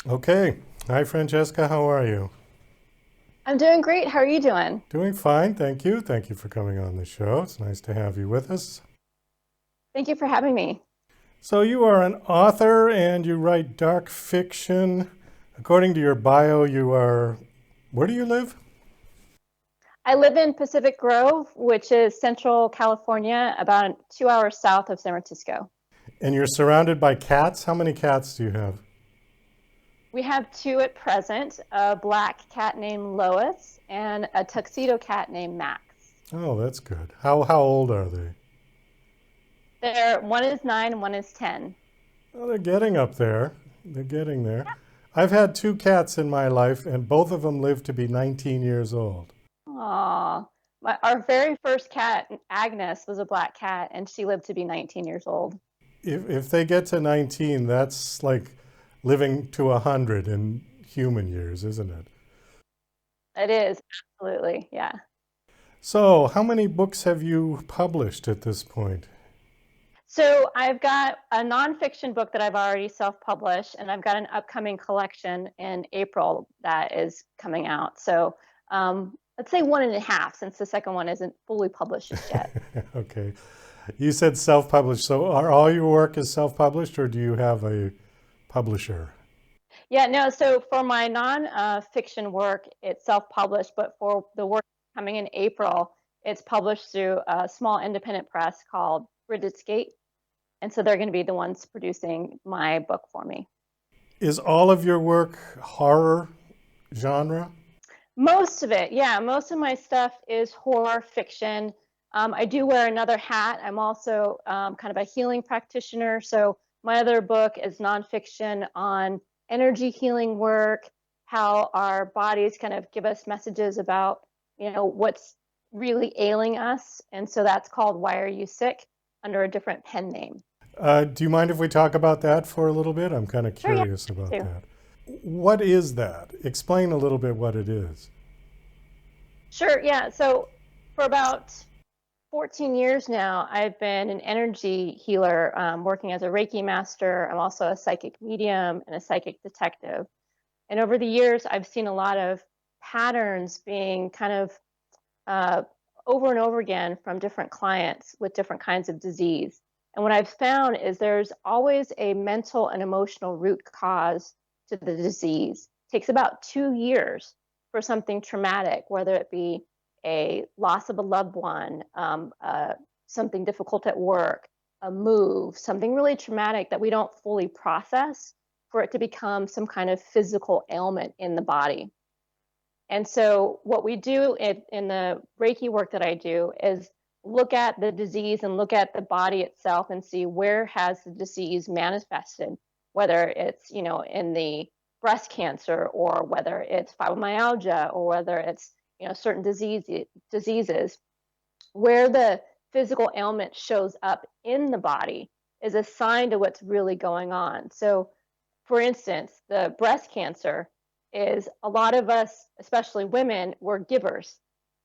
Okay. Hi, Francesca. How are you? I'm doing great. How are you doing? Doing fine, thank you. Thank you for coming on the show. It's nice to have you with us. Thank you for having me. So, you are an author and you write dark fiction. According to your bio, you are. Where do you live? I live in Pacific Grove, which is Central California, about 2 hours south of San Francisco. And you're surrounded by cats. How many cats do you have? We have two at present, a black cat named Lois and a tuxedo cat named Max. Oh, that's good. How old are they? One is 9 and one is 10. Well, they're getting up there. They're getting there. I've had two cats in my life, and both of them lived to be 19 years old. Aw. Our very first cat, Agnes, was a black cat, and she lived to be 19 years old. If they get to 19, that's like living to 100 in human years, isn't it? It is, absolutely, yeah. So, how many books have you published at this point? So I've got a nonfiction book that I've already self-published, and I've got an upcoming collection in April that is coming out. So let's say one and a half, since the second one isn't fully published just yet. Okay. You said self-published. So, are all your work is self-published or do you have a publisher? Yeah, no, so for my non-fiction work, it's self-published, but for the work coming in April, it's published through a small independent press called Brigid, and so they're going to be the ones producing my book for me. Is all of your work horror genre? Most of it, yeah. Most of my stuff is horror fiction. I do wear another hat. I'm also kind of a healing practitioner. So my other book is nonfiction on energy healing work, how our bodies kind of give us messages about, what's really ailing us. And so that's called Why Are You Sick under a different pen name. Do you mind if we talk about that for a little bit? I'm kind of Sure, yeah. curious about Too. that. What is that? Explain a little bit what it is. Sure, yeah. So for about 14 years now, I've been an energy healer, working as a Reiki master. I'm also a psychic medium and a psychic detective. And over the years, I've seen a lot of patterns being kind of uh, over and over again from different clients with different kinds of disease. And what I've found is there's always a mental and emotional root cause to the disease. It takes about 2 years for something traumatic, whether it be a loss of a loved one, something difficult at work, a move, something really traumatic that we don't fully process for it to become some kind of physical ailment in the body. And so what we do in the Reiki work that I do is look at the disease and look at the body itself and see where has the disease manifested, whether it's, in the breast cancer or whether it's fibromyalgia or whether it's, certain diseases, where the physical ailment shows up in the body is a sign to what's really going on. So for instance, the breast cancer is a lot of us, especially women, we're givers.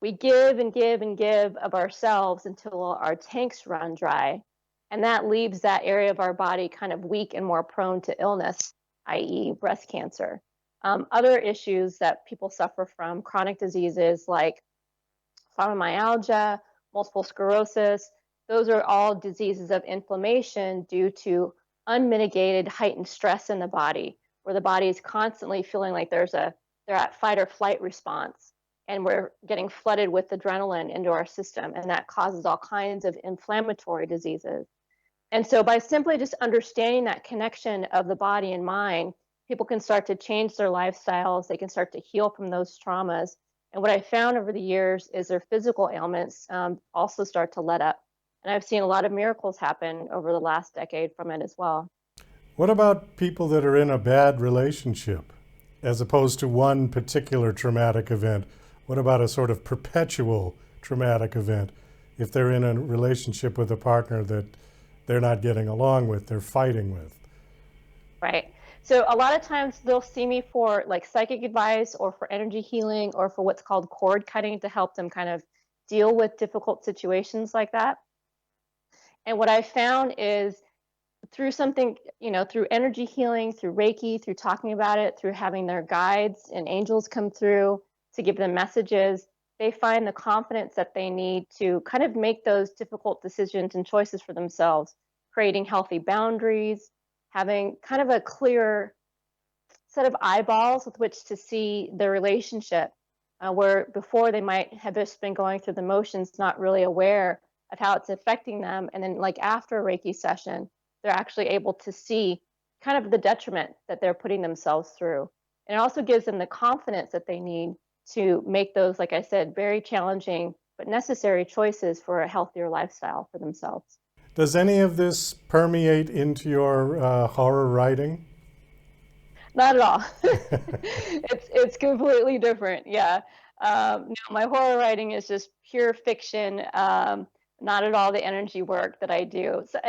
We give and give and give of ourselves until our tanks run dry. And that leaves that area of our body kind of weak and more prone to illness, i.e., breast cancer. Other issues that people suffer from, chronic diseases like fibromyalgia, multiple sclerosis, those are all diseases of inflammation due to unmitigated heightened stress in the body, where the body is constantly feeling like they're at fight or flight response. And we're getting flooded with adrenaline into our system, and that causes all kinds of inflammatory diseases. And so, by simply just understanding that connection of the body and mind, people can start to change their lifestyles. They can start to heal from those traumas. And what I found over the years is their physical ailments also start to let up. And I've seen a lot of miracles happen over the last decade from it as well. What about people that are in a bad relationship as opposed to one particular traumatic event? What about a sort of perpetual traumatic event if they're in a relationship with a partner that they're not getting along with, they're fighting with? Right. So a lot of times they'll see me for like psychic advice or for energy healing or for what's called cord cutting to help them kind of deal with difficult situations like that. And what I found is through something, through energy healing, through Reiki, through talking about it, through having their guides and angels come through to give them messages, they find the confidence that they need to kind of make those difficult decisions and choices for themselves, creating healthy boundaries, having kind of a clear set of eyeballs with which to see their relationship, where before they might have just been going through the motions, not really aware of how it's affecting them. And then, like after a Reiki session, they're actually able to see kind of the detriment that they're putting themselves through. And it also gives them the confidence that they need to make those, like I said, very challenging but necessary choices for a healthier lifestyle for themselves. Does any of this permeate into your horror writing? Not at all. It's completely different. Yeah. No, my horror writing is just pure fiction. Not at all the energy work that I do. So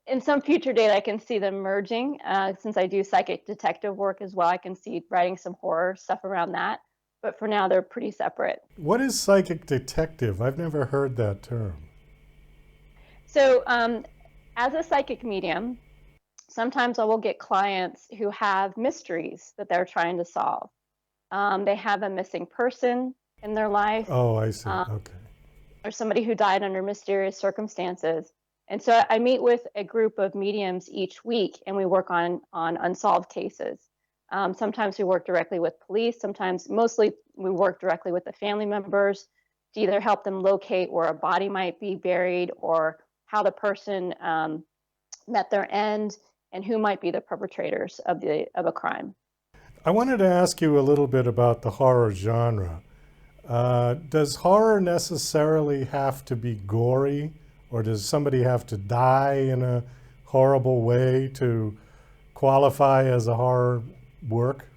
in some future date, I can see them merging. Since I do psychic detective work as well, I can see writing some horror stuff around that. But for now, they're pretty separate. What is psychic detective? I've never heard that term. So, as a psychic medium, sometimes I will get clients who have mysteries that they're trying to solve. They have a missing person in their life. Oh, I see. Okay. Or somebody who died under mysterious circumstances. And so I meet with a group of mediums each week, and we work on unsolved cases. Sometimes we work directly with police. Sometimes, mostly, we work directly with the family members to either help them locate where a body might be buried or how the person met their end and who might be the perpetrators of a crime. I wanted to ask you a little bit about the horror genre. Does horror necessarily have to be gory, or does somebody have to die in a horrible way to qualify as a horror work?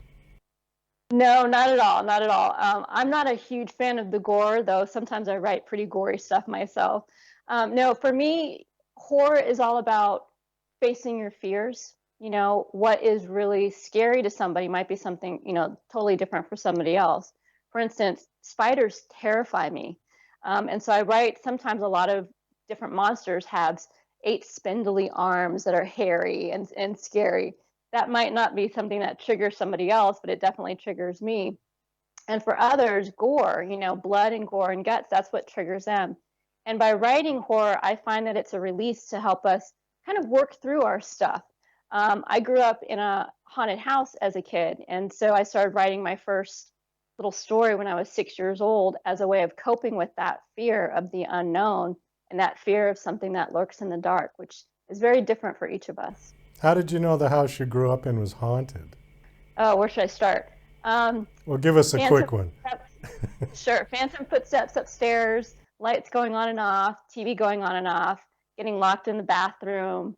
No, not at all. Not at all. I'm not a huge fan of the gore, though sometimes I write pretty gory stuff myself. No, for me, horror is all about facing your fears. What is really scary to somebody might be something, totally different for somebody else. For instance, spiders terrify me. And so I write sometimes a lot of different monsters have 8 spindly arms that are hairy and scary. That might not be something that triggers somebody else, but it definitely triggers me. And for others, gore, blood and gore and guts, that's what triggers them. And by writing horror, I find that it's a release to help us kind of work through our stuff. I grew up in a haunted house as a kid, and so I started writing my first little story when I was 6 years old as a way of coping with that fear of the unknown and that fear of something that lurks in the dark, which is very different for each of us. How did you know the house you grew up in was haunted? Oh, where should I start? Well, give us a quick one. Sure. Phantom footsteps upstairs, lights going on and off, TV going on and off, getting locked in the bathroom,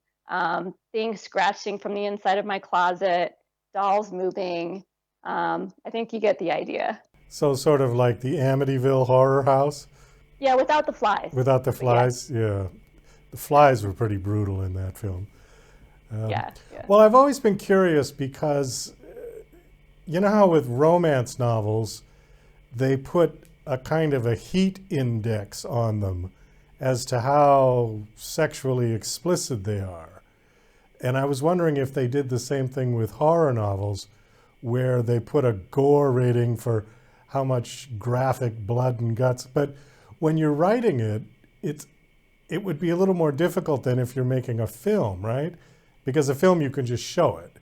things scratching from the inside of my closet, dolls moving. I think you get the idea. So sort of like the Amityville horror house? Yeah, without the flies. Without the flies? Yeah. The flies were pretty brutal in that film. Yeah. Well, I've always been curious because, you know how with romance novels, they put a kind of a heat index on them as to how sexually explicit they are. And I was wondering if they did the same thing with horror novels, where they put a gore rating for how much graphic blood and guts. But when you're writing it, it would be a little more difficult than if you're making a film, right? Because a film, you can just show it.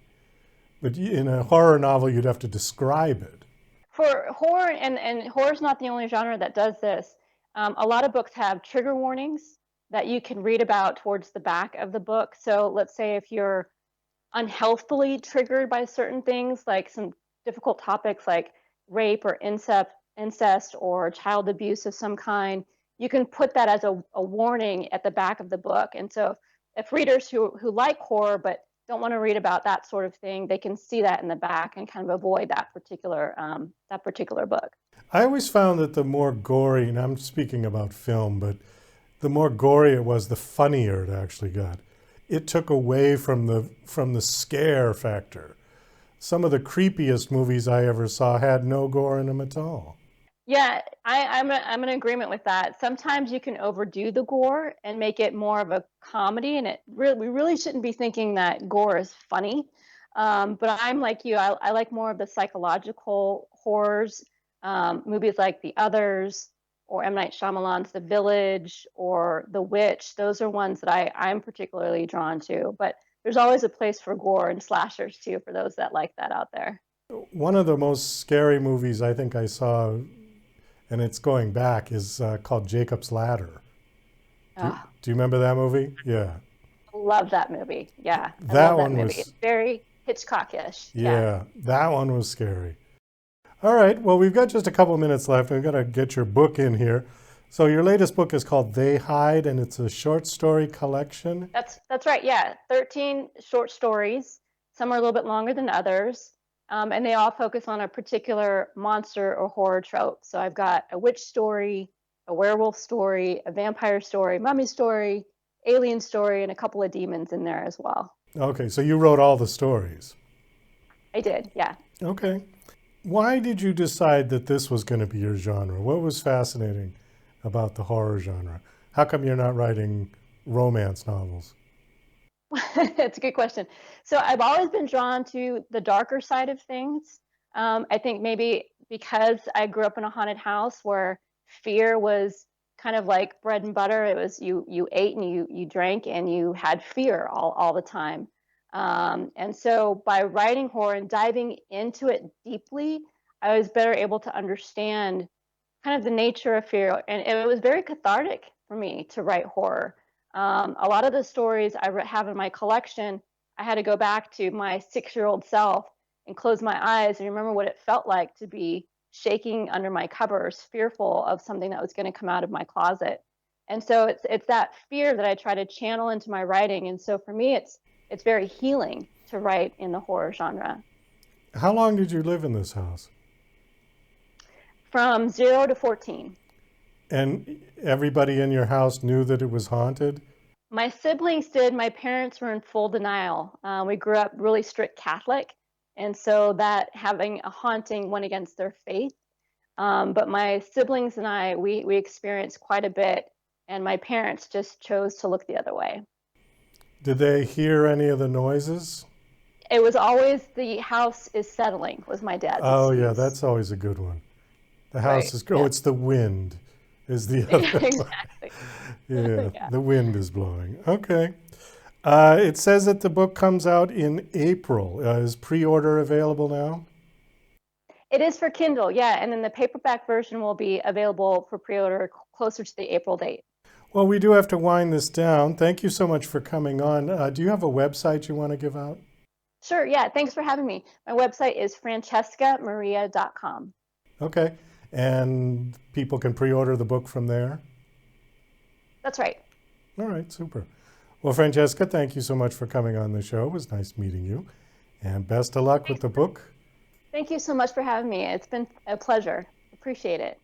But in a horror novel, you'd have to describe it. For horror, and horror's not the only genre that does this. A lot of books have trigger warnings that you can read about towards the back of the book. So let's say if you're unhealthfully triggered by certain things, like some difficult topics like rape or incest or child abuse of some kind, you can put that as a warning at the back of the book. And so if readers who like horror but don't want to read about that sort of thing, they can see that in the back and kind of avoid that particular book. I always found that the more gory, and I'm speaking about film, but the more gory it was, the funnier it actually got. It took away from the scare factor. Some of the creepiest movies I ever saw had no gore in them at all. Yeah, I'm in agreement with that. Sometimes you can overdo the gore and make it more of a comedy, and we really shouldn't be thinking that gore is funny. But I'm like you. I like more of the psychological horrors, movies like The Others or M. Night Shyamalan's The Village or The Witch. Those are ones that I'm particularly drawn to. But there's always a place for gore and slashers too, for those that like that out there. One of the most scary movies I think I saw, and it's going back, is called Jacob's Ladder. Oh, Do you remember that movie? Yeah. love that movie. Yeah, I That love that one movie. It's was, very Hitchcockish. Yeah. yeah, that one was scary. All right, well, we've got just a couple minutes left. We've got to get your book in here. So your latest book is called They Hide, and it's a short story collection. That's right. Yeah, 13 short stories. Some are a little bit longer than others, and they all focus on a particular monster or horror trope. So I've got a witch story, a werewolf story, a vampire story, mummy story, alien story, and a couple of demons in there as well. Okay, so you wrote all the stories. I did. Yeah. Okay. Why did you decide that this was going to be your genre? What was fascinating about the horror genre? How come you're not writing romance novels? It's a good question. So I've always been drawn to the darker side of things. I think maybe because I grew up in a haunted house where fear was kind of like bread and butter. It was you ate and you drank and you had fear all the time. And so by writing horror and diving into it deeply, I was better able to understand kind of the nature of fear, and it was very cathartic for me to write horror. A lot of the stories have in my collection, I had to go back to my 6-year-old self and close my eyes and remember what it felt like to be shaking under my covers, fearful of something that was going to come out of my closet. And so it's that fear that I try to channel into my writing. And so for me, it's very healing to write in the horror genre. How long did you live in this house? From 0 to 14. And everybody in your house knew that it was haunted? My siblings did. My parents were in full denial. We grew up really strict Catholic, and so that having a haunting went against their faith. But my siblings and I, we experienced quite a bit, and my parents just chose to look the other way. Did they hear any of the noises? It was always the house is settling was my dad's Oh, yeah, excuse. that's always a good one. The house Right. is, oh, Yeah. it's the wind is the other one. Exactly. Yeah, Yeah. the wind is blowing. Okay. It says that the book comes out in April. Is pre-order available now? It is for Kindle, yeah, and then the paperback version will be available for pre-order closer to the April date. Well, we do have to wind this down. Thank you so much for coming on. Do you have a website you want to give out? Sure, yeah, thanks for having me. My website is francescamaria.com. Okay. And people can pre-order the book from there? That's right. All right, super. Well, Francesca, thank you so much for coming on the show. It was nice meeting you. And best of luck with the book. Thank you so much for having me. It's been a pleasure. Appreciate it.